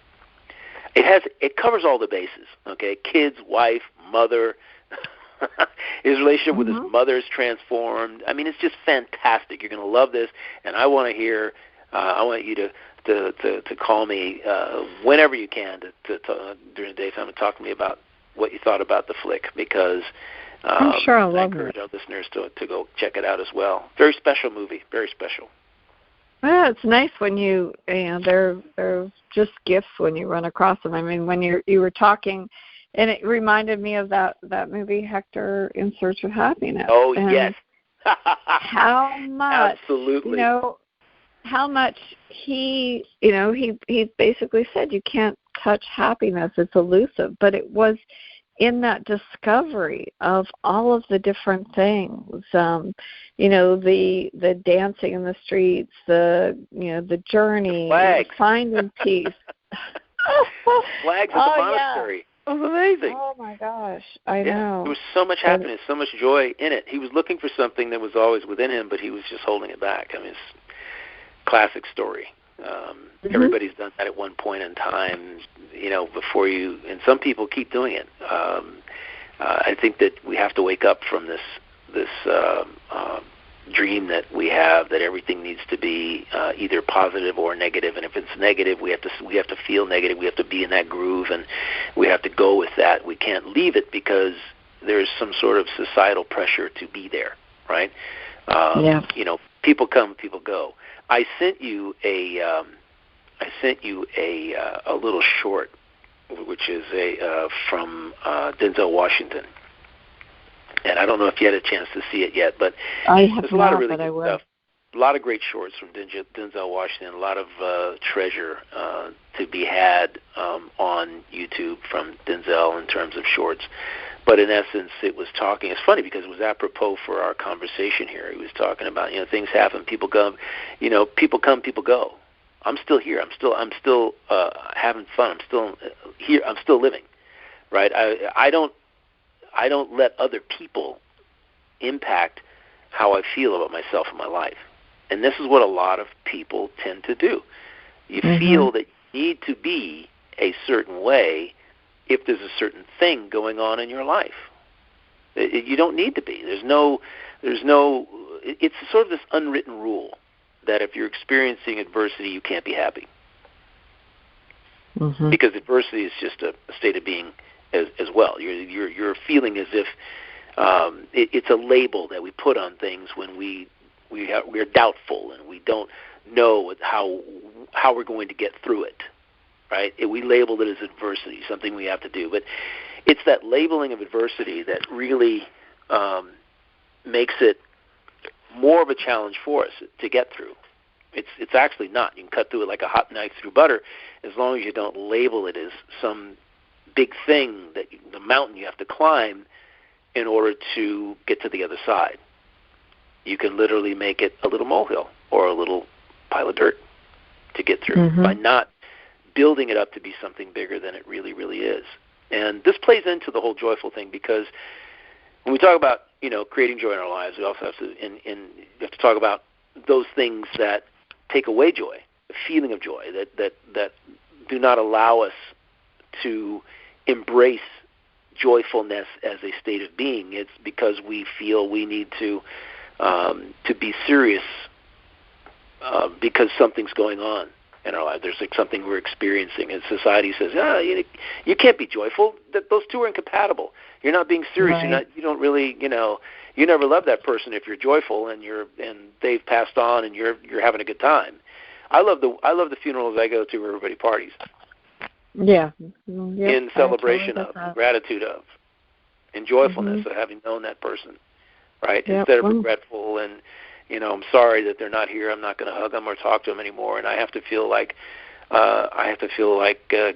It covers all the bases. Okay, kids, wife, mother. His relationship with his mother is transformed. I mean, it's just fantastic. You're going to love this, and I want to hear. I want you to call me whenever you can during the daytime and talk to me about what you thought about the flick, because I'm sure I encourage our listeners to go check it out as well. Very special movie, very special. Well, it's nice when they're just gifts when you run across them. I mean, when you were talking, and it reminded me of that movie Hector in Search of Happiness. Oh, and yes. How much, absolutely. How much he basically said you can't touch happiness, it's elusive, but it was in that discovery of all of the different things, the dancing in the streets, the journey, finding peace. Flags at the monastery. Yeah. It was amazing. Oh my gosh, I know. There was so much happiness, so much joy in it. He was looking for something that was always within him, but he was just holding it back. I mean, it's classic story. Everybody's done that at one point in time, before you, and some people keep doing it. I think that we have to wake up from this dream that we have that everything needs to be either positive or negative, and if it's negative, we have to feel negative. We have to be in that groove, and we have to go with that. We can't leave it because there's some sort of societal pressure to be there, right? People come, people go. I sent you a little short, which is from Denzel Washington, and I don't know if you had a chance to see it yet, but there's a lot of really good stuff. A lot of great shorts from Denzel Washington. A lot of treasure to be had on YouTube from Denzel in terms of shorts. But in essence, it was talking. It's funny because it was apropos for our conversation here. He was talking about things happen, people come, people come, people go. I'm still here. I'm still having fun. I'm still here. I'm still living, right? I don't let other people impact how I feel about myself and my life. And this is what a lot of people tend to do. You feel that you need to be a certain way if there's a certain thing going on in your life. You don't need to be. There's no. It's sort of this unwritten rule that if you're experiencing adversity, you can't be happy. Because adversity is just a state of being as well. You're feeling as if it's a label that we put on things when we're doubtful and we don't know how we're going to get through it. Right? We label it as adversity, something we have to do. But it's that labeling of adversity that really makes it more of a challenge for us to get through. It's actually not. You can cut through it like a hot knife through butter as long as you don't label it as some big thing, the mountain you have to climb in order to get to the other side. You can literally make it a little molehill or a little pile of dirt to get through by not building it up to be something bigger than it really, really is. And this plays into the whole joyful thing because when we talk about, creating joy in our lives, we also have to talk about those things that take away joy, the feeling of joy, that do not allow us to embrace joyfulness as a state of being. It's because we feel we need to be serious because something's going on in our life. There's like something we're experiencing, and society says, you can't be joyful. Those two are incompatible. You're not being serious. Right. You don't really, you never love that person if you're joyful and they've passed on and you're having a good time. I love the funerals I go to where everybody parties. Yeah. Yep, in celebration of, gratitude of, and joyfulness of having known that person, right? Yep. Instead of regretful and, I'm sorry that they're not here. I'm not going to hug them or talk to them anymore, and I have to feel like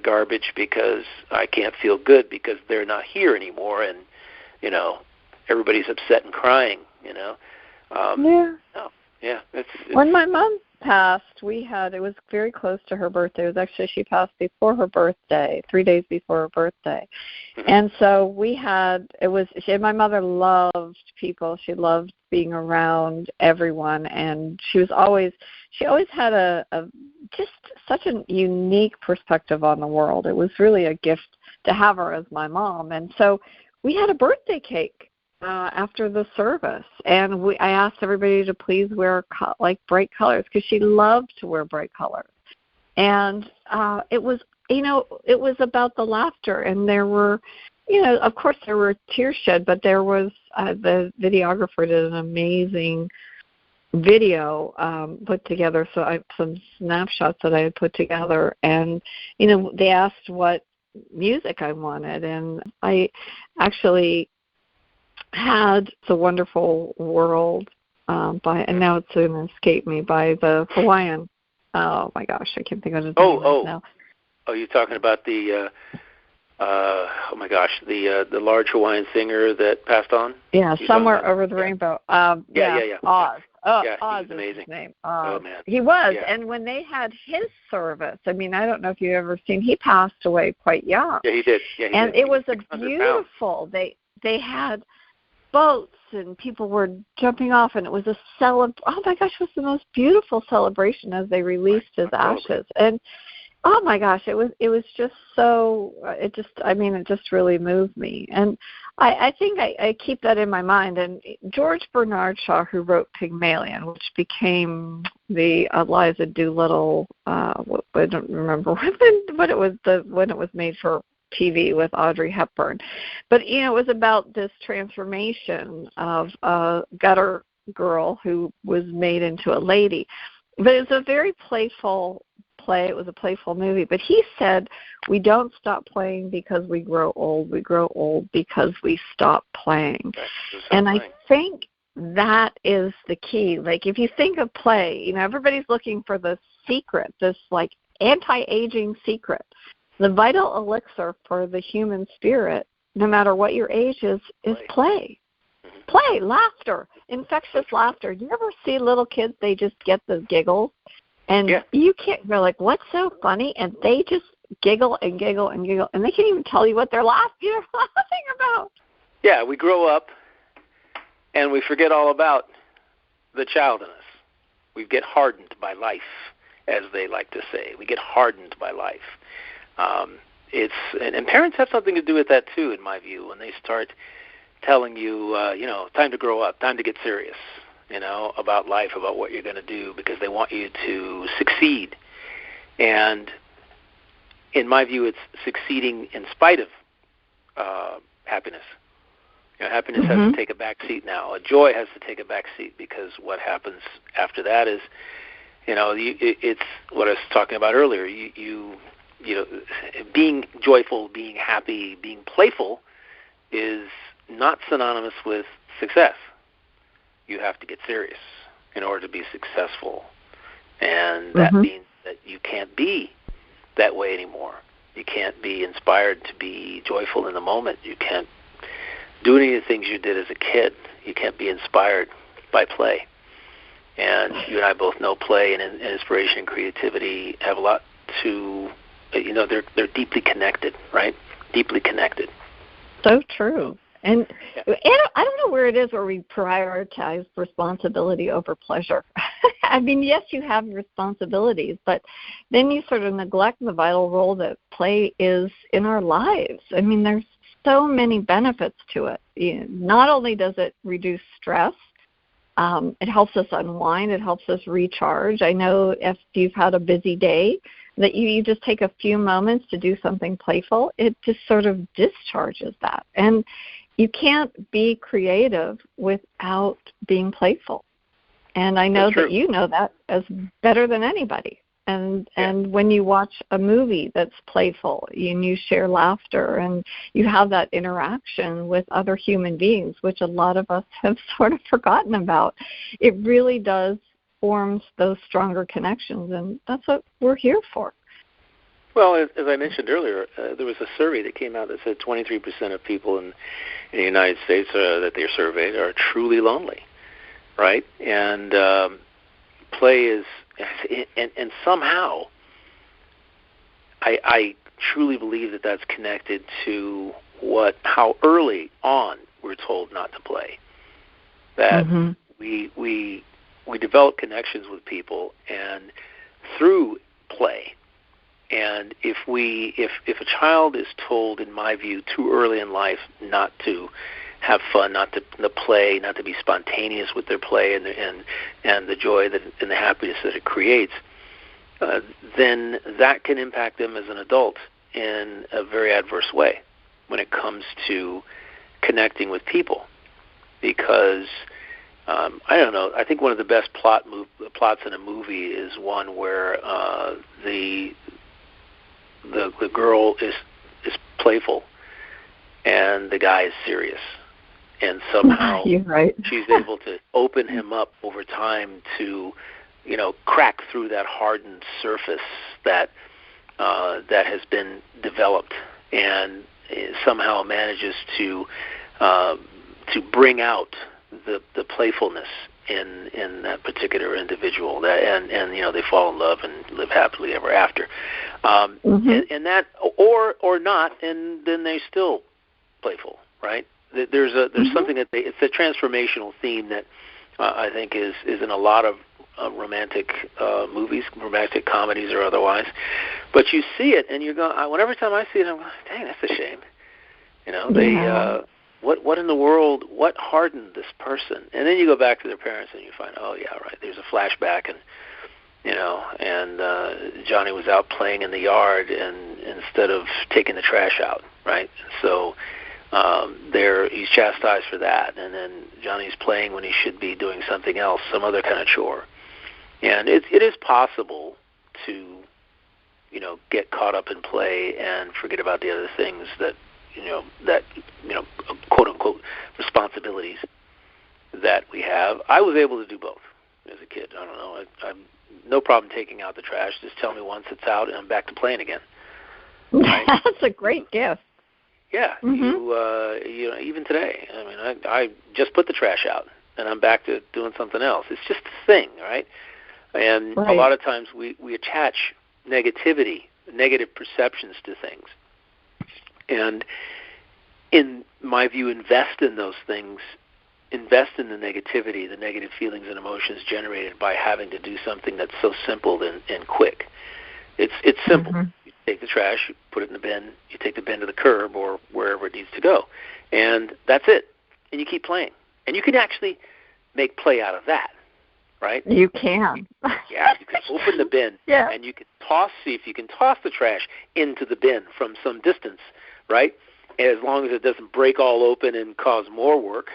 garbage because I can't feel good because they're not here anymore, and everybody's upset and crying. It's when my mom passed, it was very close to her birthday. It was actually, she passed before her birthday, 3 days before her birthday. Mm-hmm. And so my mother loved people. She loved being around everyone, and she always had a just such a unique perspective on the world. It was really a gift to have her as my mom. And so we had a birthday cake after the service, and I asked everybody to please wear bright colors because she loved to wear bright colors. And it was about the laughter, and there were, of course there were tears shed, but there was the videographer did an amazing video put together. So I some snapshots that I had put together, and they asked what music I wanted, and I actually had The Wonderful World and now it's going to escape me, by the Hawaiian. Oh my gosh, I can't think of his name right now. Oh, you're talking about the the large Hawaiian singer that passed on? Yeah, Somewhere Over the Rainbow. Yeah. Oz. Yeah, Oz is amazing. His name. Oh man, he was. Yeah. And when they had his service, I don't know if you've ever seen. He passed away quite young. Yeah, he did. And it was a beautiful. Pounds. They had boats and people were jumping off, and it was a oh my gosh, it was the most beautiful celebration as they released his ashes. And oh my gosh, it was just so, it just really moved me. And I think I keep that in my mind. And George Bernard Shaw, who wrote Pygmalion, which became the Eliza Doolittle, I don't remember when it was made for TV with Audrey Hepburn. But, it was about this transformation of a gutter girl who was made into a lady. But it was a very playful play. It was a playful movie. But he said, we don't stop playing because we grow old. We grow old because we stop playing. And I think that is the key. Like, if you think of play, everybody's looking for the secret, this like anti-aging secret. The vital elixir for the human spirit, no matter what your age is play. Play, laughter, infectious laughter. Do you ever see little kids, they just get the giggles? And you can't, they're like, what's so funny? And they just giggle and giggle and giggle, and they can't even tell you what they're laughing about. Yeah, we grow up and we forget all about the child in us. We get hardened by life, as they like to say. We get hardened by life. And parents have something to do with that too, in my view, when they start telling you, time to grow up, time to get serious, about life, about what you're going to do, because they want you to succeed. And in my view, it's succeeding in spite of happiness. Happiness has to take a back seat now. Joy has to take a back seat, because what happens after that is, it's what I was talking about earlier. Being joyful, being happy, being playful is not synonymous with success. You have to get serious in order to be successful. And that means that you can't be that way anymore. You can't be inspired to be joyful in the moment. You can't do any of the things you did as a kid. You can't be inspired by play. And you and I both know play and inspiration and creativity have a lot to, they're deeply connected, right? Deeply connected. So true. And I don't know where it is where we prioritize responsibility over pleasure. Yes, you have responsibilities, but then you sort of neglect the vital role that play is in our lives. There's so many benefits to it. Not only does it reduce stress, it helps us unwind, it helps us recharge. I know if you've had a busy day, that you just take a few moments to do something playful, it just sort of discharges that. And you can't be creative without being playful. And I know that you know that as better than anybody. And when you watch a movie that's playful and you share laughter and you have that interaction with other human beings, which a lot of us have sort of forgotten about, it really does form those stronger connections, and that's what we're here for. Well, as I mentioned earlier, there was a survey that came out that said 23% of people in the United States that they surveyed are truly lonely, right? And play is, and somehow I truly believe that that's connected to how early on we're told not to play. That we develop connections with people and through play. And if a child is told, in my view, too early in life not to have fun, not to play, not to be spontaneous with their play and the joy and the happiness that it creates, then that can impact them as an adult in a very adverse way when it comes to connecting with people. Because I don't know, I think one of the best plots in a movie is one where the girl is playful and the guy is serious. And somehow she's able to open him up over time to, crack through that hardened surface that has been developed, and somehow manages to bring out the playfulness in that particular individual. And they fall in love and live happily ever after. And that, or not, and then they're still playful, right? There's something that it's a transformational theme that I think is in a lot of romantic movies, romantic comedies or otherwise. But you see it, and you're going. Whenever time I see it, I'm going, dang, that's a shame. What in the world? What hardened this person? And then you go back to their parents, and you find, oh yeah, right. There's a flashback, and Johnny was out playing in the yard, and instead of taking the trash out, right? So. He's chastised for that, and then Johnny's playing when he should be doing something else, some other kind of chore. And it is possible to, get caught up in play and forget about the other things that quote unquote responsibilities that we have. I was able to do both as a kid. I don't know. I'm no problem taking out the trash. Just tell me once it's out, and I'm back to playing again. Right? That's a great gift. Yeah, even today. I mean, I just put the trash out, and I'm back to doing something else. It's just a thing, right? And a lot of times we attach negativity, negative perceptions to things. And in my view, invest in those things, invest in the negativity, the negative feelings and emotions generated by having to do something that's so simple and quick. It's simple. You take the trash, you put it in the bin, you take the bin to the curb or wherever it needs to go. And that's it. And you keep playing. And you can actually make play out of that, right? You can. Yeah, you can open the bin and you can see if you can toss the trash into the bin from some distance, right? As long as it doesn't break all open and cause more work,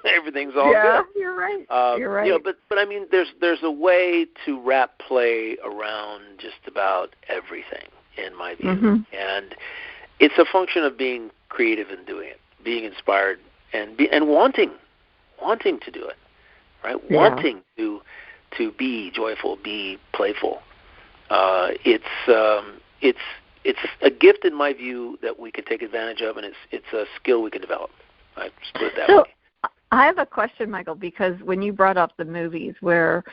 everything's all good. Yeah, you're right. You're right. But I mean, there's a way to wrap play around just about everything, in my view. And it's a function of being creative in doing it, being inspired, and wanting to do it, right? Yeah. Wanting to be joyful, be playful. It's a gift, in my view, that we can take advantage of, and it's a skill we can develop. I just put it that way. I have a question, Michael, because when you brought up the movies where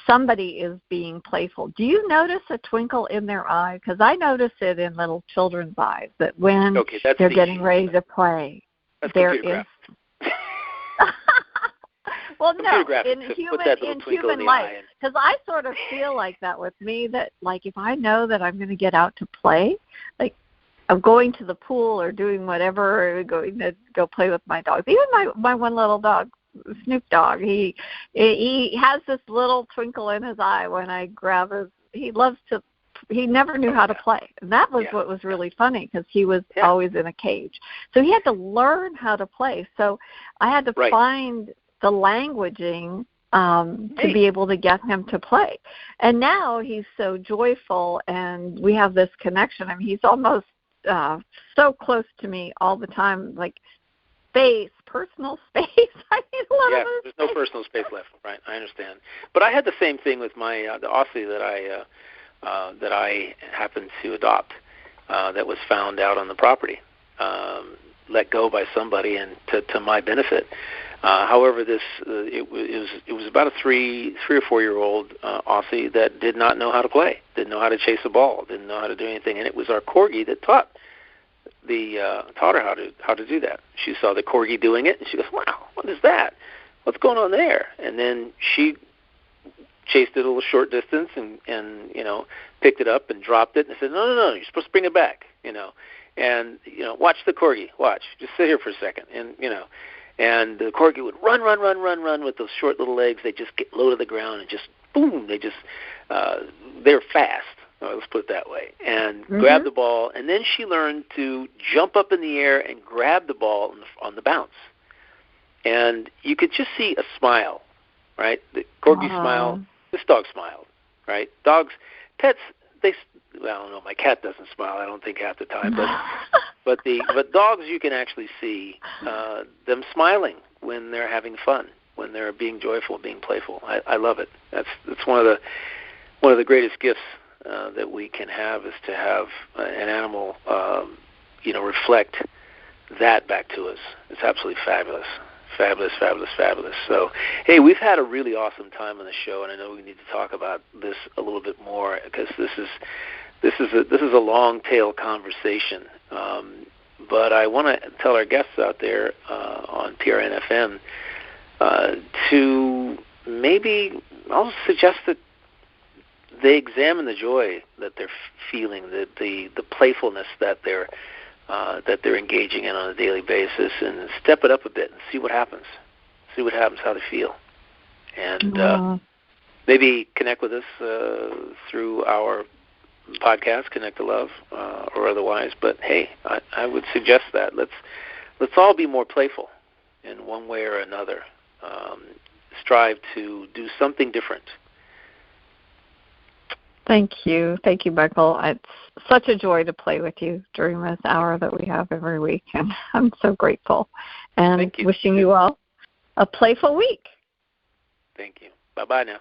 somebody is being playful, do you notice a twinkle in their eye? Because I notice it in little children's eyes, that when they're getting ready to play, there is... Well, no, in human life, because I sort of feel like that with me, that like if I know that I'm going to get out to play, like of going to the pool or doing whatever, or going to go play with my dogs. Even my one little dog, Snoop Dogg, he has this little twinkle in his eye when I grab his. He never knew how to play. And that was what was really funny, because he was always in a cage. So he had to learn how to play. So I had to find the languaging to be able to get him to play. And now he's so joyful, and we have this connection. I mean, he's almost so close to me all the time, like personal space. I need a lot of there's no personal space left, right? I understand. But I had the same thing with my the Aussie that I happened to adopt, that was found out on the property, let go by somebody, and to my benefit. However, it was about a 3 or 4 year old Aussie that did not know how to play, didn't know how to chase a ball, didn't know how to do anything, and it was our corgi that taught her how to do that. She saw the corgi doing it, and she goes, "Wow, what is that? What's going on there?" And then she chased it a little short distance and picked it up and dropped it and said, no, you're supposed to bring it back, and watch the corgi, just sit here for a second, and the corgi would run with those short little legs. They just get low to the ground and just boom, they're fast. Let's put it that way, and grab the ball, and then she learned to jump up in the air and grab the ball on the bounce, and you could just see a smile, right? The corgi smiled. This dog smiled, right? Dogs, pets, I don't know. My cat doesn't smile, I don't think, half the time. But dogs, you can actually see them smiling when they're having fun, when they're being joyful, being playful. I love it. That's one of the greatest gifts that we can have, is to have an animal, reflect that back to us. It's absolutely fabulous. Fabulous. So, hey, we've had a really awesome time on the show, and I know we need to talk about this a little bit more, because this is a long tail conversation. But I want to tell our guests out there on PRN-FM to maybe, I'll suggest that they examine the joy that they're feeling, the playfulness that they're engaging in on a daily basis, and step it up a bit and see what happens. How they feel. And maybe connect with us through our podcast, Connect to Love, or otherwise. But hey, I would suggest that let's all be more playful in one way or another. Strive to do something different. Thank you, Michael. It's such a joy to play with you during this hour that we have every week, and I'm so grateful. And wishing you all a playful week. Thank you. Bye-bye now.